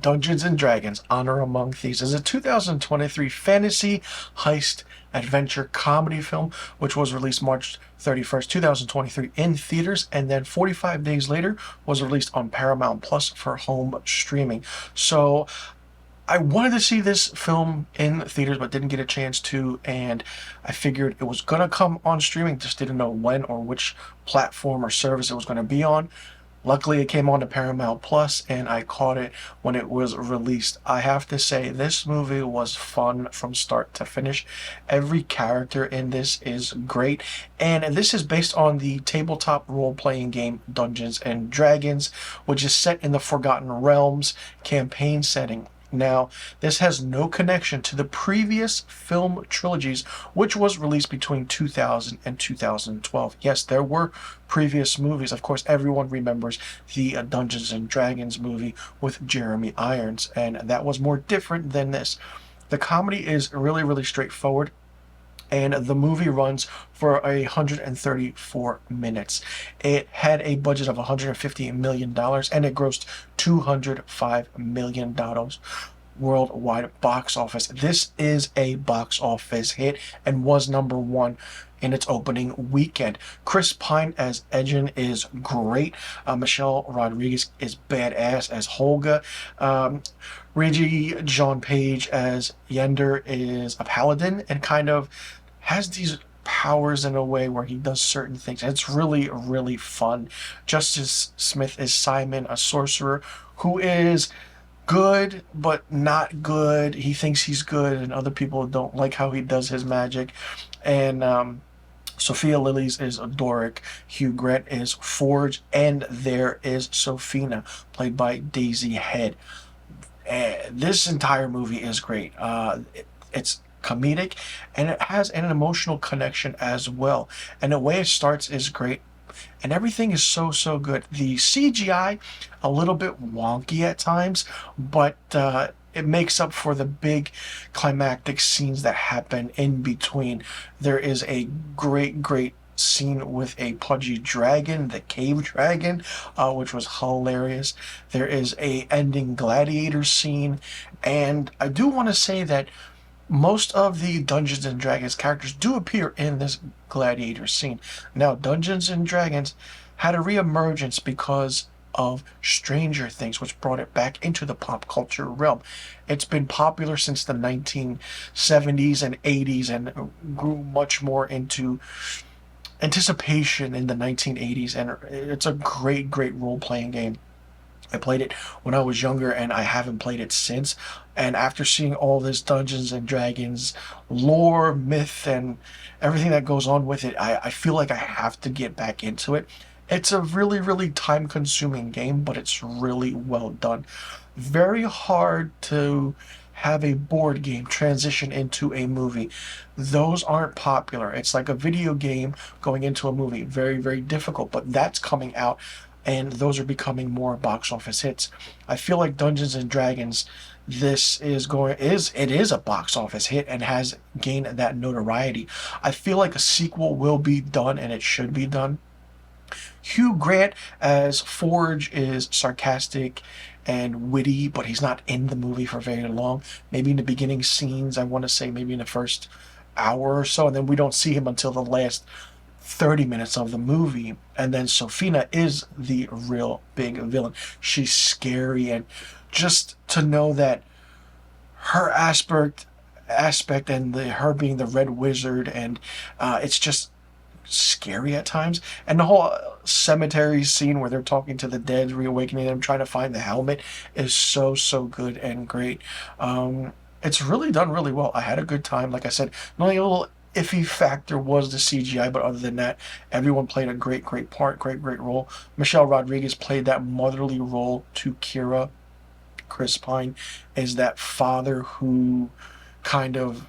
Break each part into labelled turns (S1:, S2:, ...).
S1: Dungeons and Dragons: Honor Among Thieves is a 2023 fantasy heist adventure comedy film which was released March 31st, 2023 in theaters, and then 45 days later was released on Paramount Plus for home streaming. So I wanted to see this film in theaters but didn't get a chance to, and I figured it was going to come on streaming, just didn't know when or which platform or service it was going to be on. Luckily, it came on to Paramount Plus, and I caught it when it was released. I have to say, this movie was fun from start to finish. Every character in this is great, and this is based on the tabletop role-playing game Dungeons and Dragons, which is set in the Forgotten Realms campaign setting. Now, this has no connection to the previous film trilogies, which was released between 2000 and 2012. Yes, there were previous movies. Of course, everyone remembers the Dungeons and Dragons movie with Jeremy Irons, and that was more different than this. The comedy is really, really straightforward, and the movie runs for 134 minutes. It had a budget of $150 million, and it grossed $205 million worldwide box office. This is a box office hit and was number 1 in its opening weekend. Chris Pine as Edgin is great. Michelle Rodriguez is badass as Holga. Reggie John Page as Yender is a paladin and kind of has these powers in a way where he does certain things. And it's really, really fun. Justice Smith is Simon, a sorcerer who is good but not good. He thinks he's good, and other people don't like how he does his magic. And Sophia Lillis is Doric, Hugh Grant is Forge, and there is Sophina, played by Daisy Head. This entire movie is great. It's comedic, and it has an emotional connection as well. And the way it starts is great, and everything is so good. The CGI a little bit wonky at times, but it makes up for the big climactic scenes that happen in between. There is a great scene with a pudgy dragon, the cave dragon, which was hilarious. There is a ending gladiator scene, and I do want to say that most of the Dungeons and Dragons characters do appear in this gladiator scene. Now, Dungeons and Dragons had a reemergence because of Stranger Things, which brought it back into the pop culture realm. It's been popular since the 1970s and 80s and grew much more into anticipation in the 1980s, and it's a great role-playing game. I played it when I was younger, and I haven't played it since. And after seeing all this Dungeons and Dragons lore, myth, and everything that goes on with it, I feel like I have to get back into it. It's a really time-consuming game, but it's really well done. Very hard to have a board game transition into a movie. Those aren't popular. It's like a video game going into a movie. Very difficult, but that's coming out, and those are becoming more box office hits. I feel like Dungeons and Dragons, this is a box office hit and has gained that notoriety. I feel like a sequel will be done, and it should be done. Hugh Grant as Forge is sarcastic and witty, but he's not in the movie for very long. Maybe in the beginning scenes, I want to say maybe in the first hour or so, and then we don't see him until the last 30 minutes of the movie. And then Sophina is the real big villain. She's scary, and just to know that her aspect and her being the Red Wizard, and it's just scary at times. And the whole cemetery scene where they're talking to the dead, reawakening them, trying to find the helmet is so good and great. It's really done really well. I had a good time. Like I said, the only little iffy factor was the CGI, but other than that, everyone played a great part, great role. Michelle Rodriguez played that motherly role to Kira. Chris Pine is that father who kind of,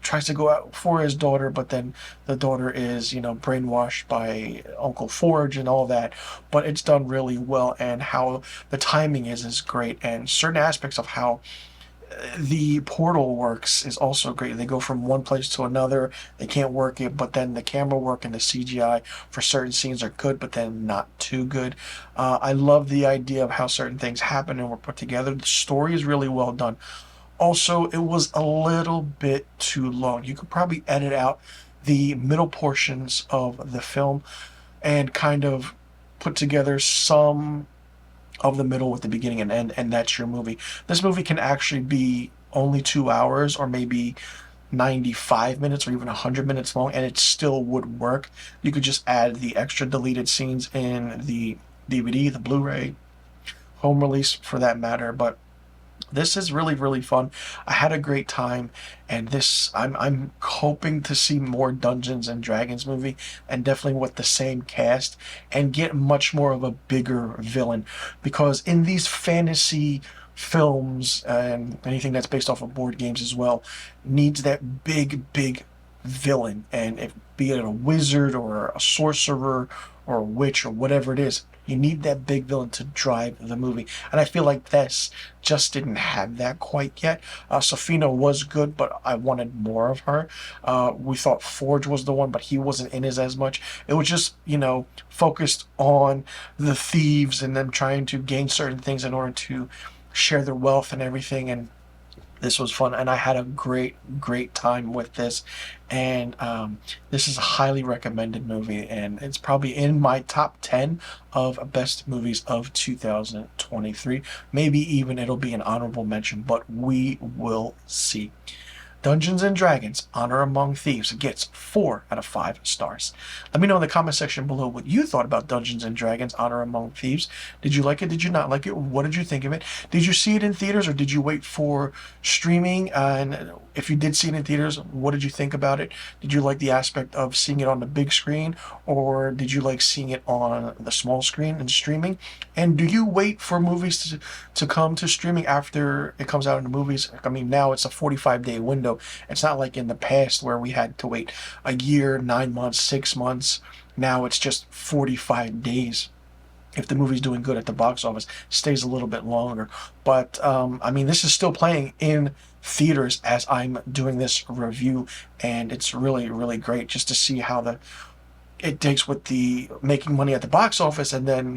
S1: tries to go out for his daughter, but then the daughter is, brainwashed by Uncle Forge and all that. But it's done really well, and how the timing is great, and certain aspects of how the portal works is also great. They go from one place to another. They can't work it, but then the camera work and the CGI for certain scenes are good, but then not too good. I love the idea of how certain things happen and were put together. The story is really well done. Also, it was a little bit too long. You could probably edit out the middle portions of the film and kind of put together some of the middle with the beginning and end, and that's your movie. This movie can actually be only 2 hours or maybe 95 minutes or even 100 minutes long, and it still would work. You could just add the extra deleted scenes in the DVD, the Blu-ray, home release for that matter, but this is really really fun. I had a great time, and this I'm hoping to see more Dungeons and Dragons movie, and definitely with the same cast, and get much more of a bigger villain, because in these fantasy films and anything that's based off of board games as well needs that big villain, and if be it a wizard or a sorcerer or a witch or whatever it is, you need that big villain to drive the movie, and I feel like this just didn't have that quite yet. Safina was good, but I wanted more of her. We thought Forge was the one, but he wasn't in as much. It was just, focused on the thieves and them trying to gain certain things in order to share their wealth and everything, and this was fun, and I had a great time with this. And this is a highly recommended movie, and it's probably in my top 10 of best movies of 2023. Maybe even it'll be an honorable mention, but we will see. Dungeons and Dragons Honor Among Thieves gets 4 out of 5 stars. Let me know in the comment section below what you thought about Dungeons and Dragons Honor Among Thieves. Did you like it? Did you not like it? What did you think of it? Did you see it in theaters or did you wait for streaming? And if you did see it in theaters, what did you think about it? Did you like the aspect of seeing it on the big screen, or did you like seeing it on the small screen and streaming? And do you wait for movies to come to streaming after it comes out in the movies? I mean, now it's a 45-day window. It's not like in the past where we had to wait a year, 9 months, 6 months. Now it's just 45 days. If the movie's doing good at the box office, stays a little bit longer. But I mean, this is still playing in theaters as I'm doing this review, and it's really great just to see how it takes with the making money at the box office and then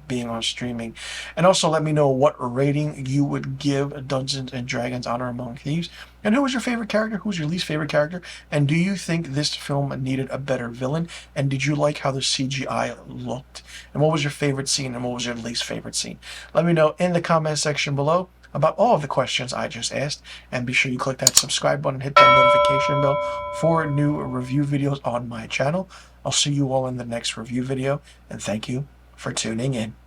S1: being on streaming. And also let me know what rating you would give Dungeons and Dragons Honor Among Thieves, and who was your favorite character, who's your least favorite character, and do you think this film needed a better villain, and did you like how the CGI looked, and what was your favorite scene and what was your least favorite scene? Let me know in the comment section below about all of the questions I just asked, and be sure you click that subscribe button, hit that notification bell for new review videos on my channel. I'll see you all in the next review video, and thank you for tuning in.